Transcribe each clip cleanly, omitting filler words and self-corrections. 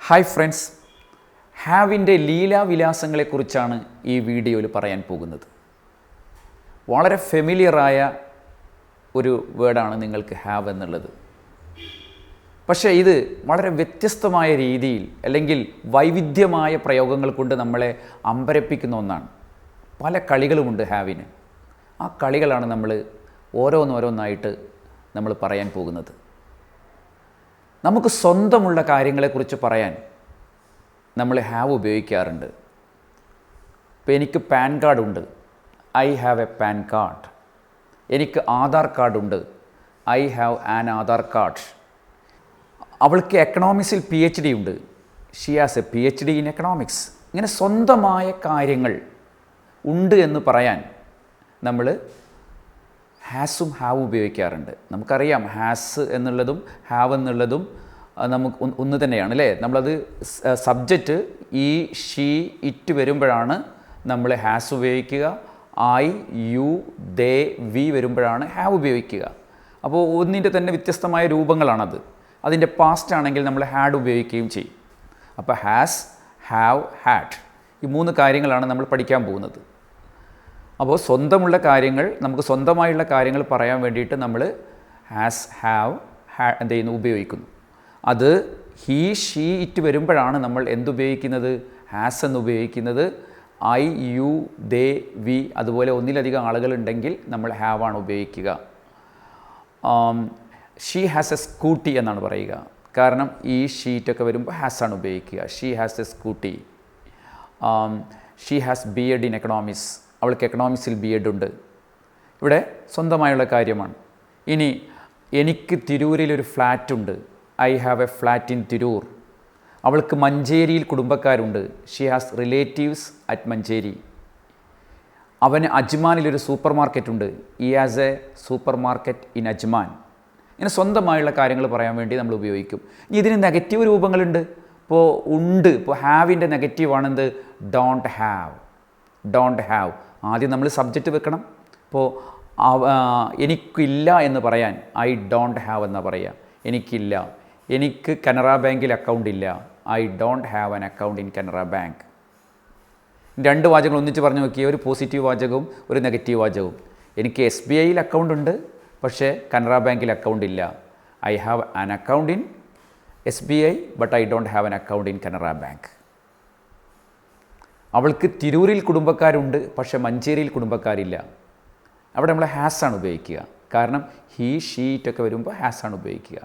Hi friends, ഹാവിൻ്റെ ലീലാവിലാസങ്ങളെക്കുറിച്ചാണ് ഈ വീഡിയോയിൽ പറയാൻ പോകുന്നത്. വളരെ ഫെമിലിയറായ ഒരു വേർഡാണ് നിങ്ങൾക്ക് ഹാവ് എന്നുള്ളത്. പക്ഷേ ഇത് വളരെ വ്യത്യസ്തമായ രീതിയിൽ അല്ലെങ്കിൽ വൈവിധ്യമായ പ്രയോഗങ്ങൾ കൊണ്ട് നമ്മളെ അമ്പരപ്പിക്കുന്ന ഒന്നാണ്. പല കളികളുമുണ്ട് ഹാവിന്. ആ കളികളാണ് നമ്മൾ ഓരോന്നോരോന്നായിട്ട് നമ്മൾ പറയാൻ പോകുന്നത്. നമുക്ക് സ്വന്തമുള്ള കാര്യങ്ങളെക്കുറിച്ച് പറയാൻ നമ്മൾ ഹാവ് ഉപയോഗിക്കാറുണ്ട്. ഇപ്പോൾ എനിക്ക് പാൻ കാർഡുണ്ട്, I have a PAN card. എനിക്ക് ആധാർ കാർഡുണ്ട്, I have an Aadhaar card. അവൾക്ക് എക്കണോമിക്സിൽ PhD ഉണ്ട്, she has a PhD in economics. ഇങ്ങനെ സ്വന്തമായ കാര്യങ്ങൾ ഉണ്ട് എന്ന് പറയാൻ നമ്മൾ ഹാസും ഹാവ് ഉപയോഗിക്കാറുണ്ട്. നമുക്കറിയാം ഹാസ് എന്നുള്ളതും ഹാവ് എന്നുള്ളതും നമുക്ക് ഒന്ന് തന്നെയാണ് അല്ലേ. നമ്മളത് സബ്ജക്റ്റ് ഈ ഷീ ഇറ്റ് വരുമ്പോഴാണ് നമ്മൾ ഹാസ് ഉപയോഗിക്കുക. ഐ യു ദേ വി വരുമ്പോഴാണ് ഹാവ് ഉപയോഗിക്കുക. അപ്പോൾ ഒന്നിൻ്റെ തന്നെ വ്യത്യസ്തമായ രൂപങ്ങളാണത്. അതിൻ്റെ പാസ്റ്റ് ആണെങ്കിൽ നമ്മൾ ഹാഡ് ഉപയോഗിക്കുകയും ചെയ്യും. അപ്പോൾ ഹാസ്, ഹാവ്, ഹാഡ് ഈ മൂന്ന് കാര്യങ്ങളാണ് നമ്മൾ പഠിക്കാൻ പോകുന്നത്. അപ്പോൾ സ്വന്തമുള്ള കാര്യങ്ങൾ, നമുക്ക് സ്വന്തമായുള്ള കാര്യങ്ങൾ പറയാൻ വേണ്ടിയിട്ട് നമ്മൾ ഹാസ്, ഹാവ്, എന്ത് ചെയ്യുന്നു, ഉപയോഗിക്കുന്നു. അത് ഹീ ഷീ ഇറ്റ് വരുമ്പോഴാണ് നമ്മൾ എന്തുപയോഗിക്കുന്നത്, ഹാസ് എന്ന് ഉപയോഗിക്കുന്നത്. ഐ യു ദേ വി അതുപോലെ ഒന്നിലധികം ആളുകളുണ്ടെങ്കിൽ നമ്മൾ ഹാവ് ആണ് ഉപയോഗിക്കുക. ഷീ ഹാസ് എ സ്കൂട്ടി എന്നാണ് പറയുക. കാരണം ഈ ഷീറ്റൊക്കെ വരുമ്പോൾ ഹാസ് ആണ് ഉപയോഗിക്കുക. She has a scooty. She has BEd in economics. അവൾക്ക് എക്കണോമിക്സിൽ BEd ഉണ്ട്. ഇവിടെ സ്വന്തമായുള്ള കാര്യമാണ്. ഇനി എനിക്ക് തിരൂരിലൊരു ഫ്ലാറ്റുണ്ട്, I have a flat in Tirur. അവൾക്ക് മഞ്ചേരിയിൽ കുടുംബക്കാരുണ്ട്, she has relatives at Manjeri. അവന് അജ്മാനിലൊരു സൂപ്പർ മാർക്കറ്റ് ഉണ്ട്, he has a supermarket in Ajman. ഇങ്ങനെ സ്വന്തമായുള്ള കാര്യങ്ങൾ പറയാൻ വേണ്ടി നമ്മൾ ഉപയോഗിക്കും. ഇനി ഇതിന് നെഗറ്റീവ് രൂപങ്ങളുണ്ട്. ഇപ്പോൾ ഉണ്ട്, ഇപ്പോൾ ഹാവിൻ്റെ നെഗറ്റീവാണെന്ത്, ഡോണ്ട് ഹാവ്. ഡോണ്ട് ഹാവ് ആദ്യം നമ്മൾ സബ്ജക്റ്റ് വെക്കണം. ഇപ്പോൾ എനിക്കില്ല എന്ന് പറയാൻ ഐ ഡോണ്ട് ഹാവ് എന്നാണ് പറയുക. എനിക്കില്ല. എനിക്ക് കനറ ബാങ്കിൽ അക്കൗണ്ട് ഇല്ല, I don't have an account in Canara bank. രണ്ട് വാചകങ്ങൾ ഒന്നിച്ച് പറഞ്ഞു നോക്കിയ ഒരു പോസിറ്റീവ് വാചകവും ഒരു നെഗറ്റീവ് വാചകവും. എനിക്ക് SBIയിൽ അക്കൗണ്ട് ഉണ്ട്, പക്ഷേ കനറ ബാങ്കിൽ അക്കൗണ്ട് ഇല്ല. I have an account in SBI but I don't have an account in Canara bank. അവൾക്ക് തിരൂരിൽ കുടുംബക്കാരുണ്ട്, പക്ഷേ മഞ്ചേരിയിൽ കുടുംബക്കാരില്ല. അവിടെ നമ്മൾ ഹാസ് ആണ് ഉപയോഗിക്കുക. കാരണം ഹീ ഷീറ്റൊക്കെ വരുമ്പോൾ ഹാസ് ആണ് ഉപയോഗിക്കുക.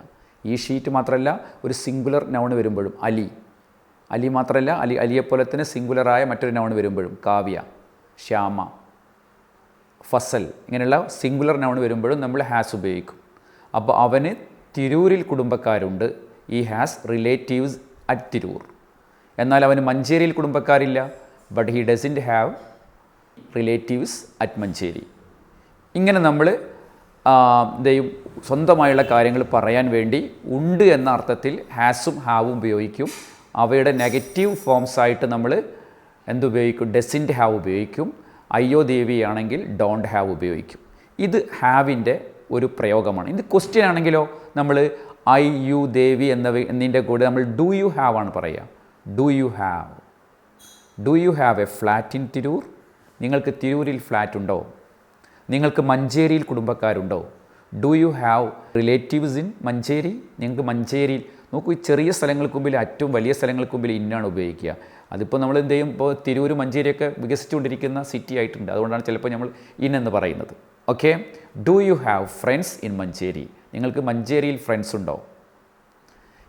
ഈ ഷീറ്റ് മാത്രമല്ല, ഒരു സിംഗുലർ നൗൺ വരുമ്പോഴും അലി മാത്രമല്ല, അലിയെപ്പോലെ തന്നെ സിംഗുലറായ മറ്റൊരു നൗൺ വരുമ്പോഴും കാവ്യ, ശ്യാമ, ഫസൽ ഇങ്ങനെയുള്ള സിംഗുലർ നൗൺ വരുമ്പോഴും നമ്മൾ ഹാസ് ഉപയോഗിക്കും. അപ്പോൾ അവന് തിരൂരിൽ കുടുംബക്കാരുണ്ട്, ഈ ഹാസ് റിലേറ്റീവ്സ് അറ്റ് തിരൂർ. എന്നാൽ അവന് മഞ്ചേരിയിൽ കുടുംബക്കാരില്ല, but he doesn't have relatives at Manjeri. ഇങ്ങനെ നമ്മൾ സ്വന്തമായുള്ള കാര്യങ്ങൾ പറയാൻ വേണ്ടി ഉണ്ട് എന്ന അർത്ഥത്തിൽ ഹാസും ഹാവും ഉപയോഗിക്കും. അവയുടെ നെഗറ്റീവ് ഫോംസ് ആയിട്ട് നമ്മൾ എന്തുപയോഗിക്കും, ഡസൻറ്റ് ഹാവ് ഉപയോഗിക്കും. അയ്യോ ദേവി ആണെങ്കിൽ ഡോണ്ട് ഹാവ് ഉപയോഗിക്കും. ഇത് ഹാവിൻ്റെ ഒരു പ്രയോഗമാണ്. ഇത് ക്വസ്റ്റ്യൻ ആണെങ്കിലോ നമ്മൾ ഐ യു ദേവി എന്നതിൻ്റെ കൂടെ നമ്മൾ ഡു യു ഹാവ് ആണ് പറയുക. Do you have a flat in Tirur? നിങ്ങൾക്ക് തിരൂരിൽ ഫ്ലാറ്റ് ഉണ്ടോ? നിങ്ങൾക്ക് മഞ്ചേരിയിൽ കുടുംബക്കാരുണ്ടോ? Do you have relatives in Manjeri? നിങ്ങൾക്ക് മഞ്ചേരിയിൽ നോക്കൂ, ഈ ചെറിയ സ്ഥലങ്ങൾക്ക് മുമ്പിൽ ഏറ്റവും വലിയ സ്ഥലങ്ങൾക്ക് മുമ്പിൽ ഇന്നാണ് ഉപയോഗിക്കുക. അതിപ്പോൾ നമ്മൾ എന്ത് ചെയ്യും, ഇപ്പോൾ തിരൂർ മഞ്ചേരിയൊക്കെ വികസിച്ചുകൊണ്ടിരിക്കുന്ന സിറ്റി ആയിട്ടുണ്ട്. അതുകൊണ്ടാണ് ചിലപ്പോൾ നമ്മൾ ഇന്നെന്ന് പറയുന്നത്. Okay, do you have friends in Manjeri? നിങ്ങൾക്ക് മഞ്ചേരിയിൽ ഫ്രണ്ട്സ് ഉണ്ടോ?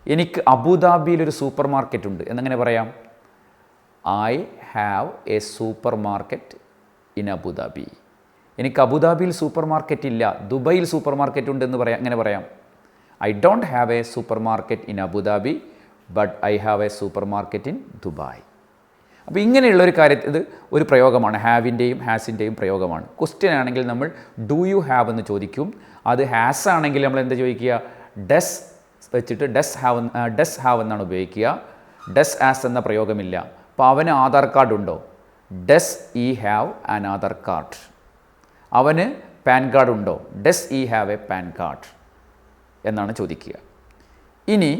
എനിക്ക് അബുദാബിയിലൊരു സൂപ്പർ മാർക്കറ്റ് ഉണ്ട് എന്നങ്ങനെ പറയാം. I have A supermarket in Abu Dhabi. എനിക്ക് അബുദാബിയിൽ സൂപ്പർ മാർക്കറ്റ് ഇല്ല, ദുബൈയിൽ സൂപ്പർ മാർക്കറ്റ് ഉണ്ട് എന്ന് അങ്ങനെ പറയാം. I don't have A supermarket in Abu Dhabi but I have A supermarket in Dubai. അപ്പോൾ ഇങ്ങനെയുള്ളൊരു ഇത് ഒരു പ്രയോഗമാണ്, ഹാവിൻ്റെയും ഹാസിൻ്റെയും പ്രയോഗമാണ്. ക്വസ്റ്റ്യൻ ആണെങ്കിൽ നമ്മൾ ഡു യു ഹാവ് എന്ന് ചോദിക്കും. അത് ഹാസ് ആണെങ്കിൽ നമ്മൾ എന്താ ചോദിക്കുക, ഡസ് വെച്ചിട്ട് ഡസ് ഹാവ് എന്നാണ് ഉപയോഗിക്കുക. ഡസ് ആസ് എന്ന പ്രയോഗമില്ല. അപ്പോൾ അവന് ആധാർ കാർഡ് ഉണ്ടോ? Does he have an Aadhaar card. അവന് പാൻ കാർഡ് ഉണ്ടോ? Does he have a PAN card എന്നാണ് ചോദിക്കുക. ഇനി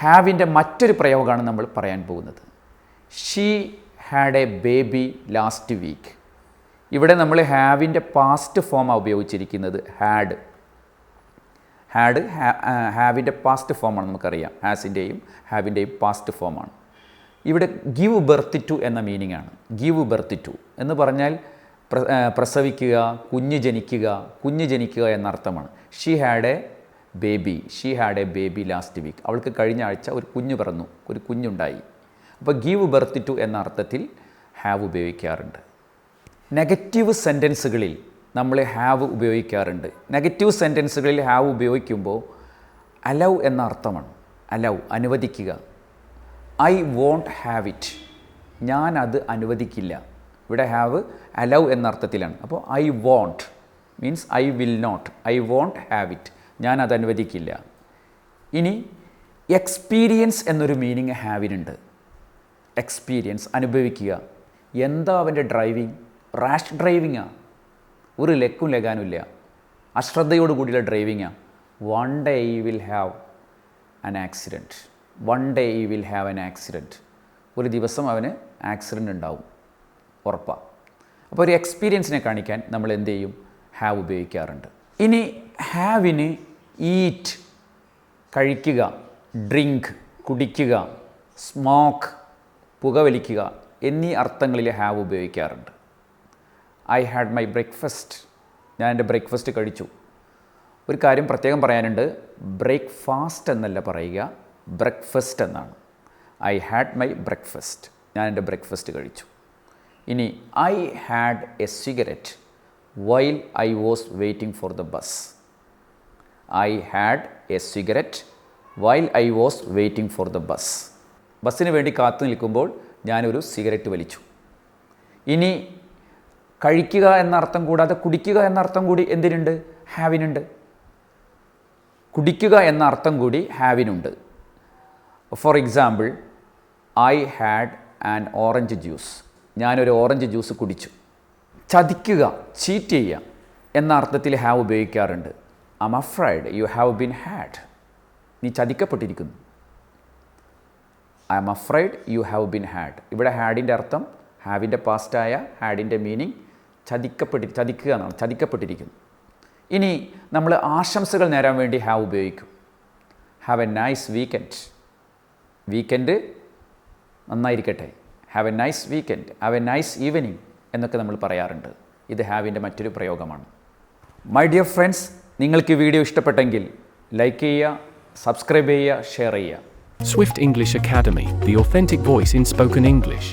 ഹാവിൻ്റെ മറ്റൊരു പ്രയോഗമാണ് നമ്മൾ പറയാൻ പോകുന്നത്. She had a baby last week. ഇവിടെ നമ്മൾ ഹാവിൻ്റെ പാസ്റ്റ് ഫോമാണ് ഉപയോഗിച്ചിരിക്കുന്നത്. ഹാവിൻ്റെ പാസ്റ്റ് ഫോമാണ് നമുക്കറിയാം. ഹാസിൻ്റെയും ഹാവിൻ്റെയും പാസ്റ്റ് ഫോമാണ്. ഇവിടെ ഗിവ് ബർത്ത് ടു എന്ന മീനിങ് ആണ്. ഗിവ് ബർത്ത് ടു എന്ന് പറഞ്ഞാൽ പ്രസവിക്കുക, കുഞ്ഞ് ജനിക്കുക എന്നർത്ഥമാണ്. She had a baby last week. അവൾക്ക് കഴിഞ്ഞ ആഴ്ച ഒരു കുഞ്ഞുണ്ടായി. അപ്പോൾ ഗിവ് ബർത്ത് ടു എന്ന അർത്ഥത്തിൽ ഹാവ് ഉപയോഗിക്കാറുണ്ട്. നെഗറ്റീവ് സെൻറ്റൻസുകളിൽ നമ്മൾ ഹാവ് ഉപയോഗിക്കാറുണ്ട്. നെഗറ്റീവ് സെൻറ്റൻസുകളിൽ ഹാവ് ഉപയോഗിക്കുമ്പോൾ അലൗ എന്ന അർത്ഥമാണ്. അലൗ, അനുവദിക്കുക. ഐ വോണ്ട് ഹാവ് ഇറ്റ്, ഞാൻ അത് അനുവദിക്കില്ല. ഇവിടെ ഹാവ് അലൗ എന്ന അർത്ഥത്തിലാണ്. അപ്പോൾ I won't means I will not, I won't have it, ഞാൻ അത് അനുവദിക്കില്ല. ഇനി എക്സ്പീരിയൻസ് എന്നൊരു മീനിങ് ഹാവിനുണ്ട്. എക്സ്പീരിയൻസ്, അനുഭവിക്കുക. എന്താ അവൻ്റെ ഡ്രൈവിങ്? റാഷ് ഡ്രൈവിങ്ങാണ്. ഒരു ലക്കും ലഗാനുമില്ല, അശ്രദ്ധയോട് കൂടിയുള്ള ഡ്രൈവിങ്ങാണ്. One day you will have an accident. ഒരു ദിവസം അവന് ആക്സിഡൻ്റ് ഉണ്ടാവും, ഉറപ്പാണ്. അപ്പോൾ ഒരു എക്സ്പീരിയൻസിനെ കാണിക്കാൻ നമ്മൾ എന്ത് ചെയ്യും? ഹാവ് ഉപയോഗിക്കാറുണ്ട്. ഇനി ഹാവിന് ഈറ്റ്, കഴിക്കുക, ഡ്രിങ്ക്, കുടിക്കുക, സ്മോക്ക്, പുകവലിക്കുക എന്നീ അർത്ഥങ്ങളിൽ ഹാവ് ഉപയോഗിക്കാറുണ്ട്. ഐ ഹാഡ് മൈ ബ്രേക്ക്ഫാസ്റ്റ്, ഞാൻ എൻ്റെ ബ്രേക്ക്ഫാസ്റ്റ് കഴിച്ചു. ഒരു കാര്യം പ്രത്യേകം പറയാനുണ്ട്, ബ്രേക്ക്ഫാസ്റ്റ് എന്നല്ല പറയുക, ബ്രേക്ക്ഫാസ്റ്റ് എന്നാണ്. ഐ ഹാഡ് മൈ ബ്രേക്ക്ഫാസ്റ്റ്, ഞാൻ എൻ്റെ ബ്രേക്ക്ഫാസ്റ്റ് കഴിച്ചു. ഇനി I had A cigarette while I was waiting for the bus. I had A cigarette while I was waiting for the bus. ബസ്സിന് വേണ്ടി കാത്തു നിൽക്കുമ്പോൾ ഞാനൊരു സിഗരറ്റ് വലിച്ചു. ഇനി കഴിക്കുക എന്ന അർത്ഥം കൂടാതെ കുടിക്കുക എന്ന അർത്ഥം കൂടി എന്തിനുണ്ട്? ഹാവിനുണ്ട്. കുടിക്കുക എന്ന അർത്ഥം കൂടി ഹാവിനുണ്ട്. For example, I had an orange juice, ഞാനൊരു ഓറഞ്ച് ജ്യൂസ് കുടിച്ചു. ചതിക്കുക, ചീറ്റ് ചെയ്യുക എന്ന അർത്ഥത്തിൽ ഹാവ് ഉപയോഗിക്കാറുണ്ട്. I am afraid you have been had, നീ ചതിക്കപ്പെട്ടിരിക്കുന്നു. I am afraid you have been had. ഇവിടെ ഹാഡിൻ്റെ അർത്ഥം, ഹാവിൻ്റെ പാസ്റ്റായ ഹാഡിൻ്റെ മീനിങ് ചതിക്കുക എന്നാണ്, ചതിക്കപ്പെട്ടിരിക്കുന്നു. ഇനി നമ്മൾ ആശംസകൾ നേരാൻ വേണ്ടി ഹാവ് ഉപയോഗിക്കും. ഹാവ് എ നൈസ് വീക്കെൻഡ് നന്നായിരിക്കട്ടെ, have a nice weekend, have a nice evening എന്നൊക്കെ നമ്മൾ പറയാറുണ്ട്. ഇത് ഹാവിൻ്റെ മറ്റൊരു പ്രയോഗമാണ്. മൈ ഡിയർ ഫ്രണ്ട്സ്, നിങ്ങൾക്ക് ഈ വീഡിയോ ഇഷ്ടപ്പെട്ടെങ്കിൽ ലൈക്ക് ചെയ്യുക, സബ്സ്ക്രൈബ് ചെയ്യുക, ഷെയർ ചെയ്യുക. Swift English Academy, the authentic voice in spoken English.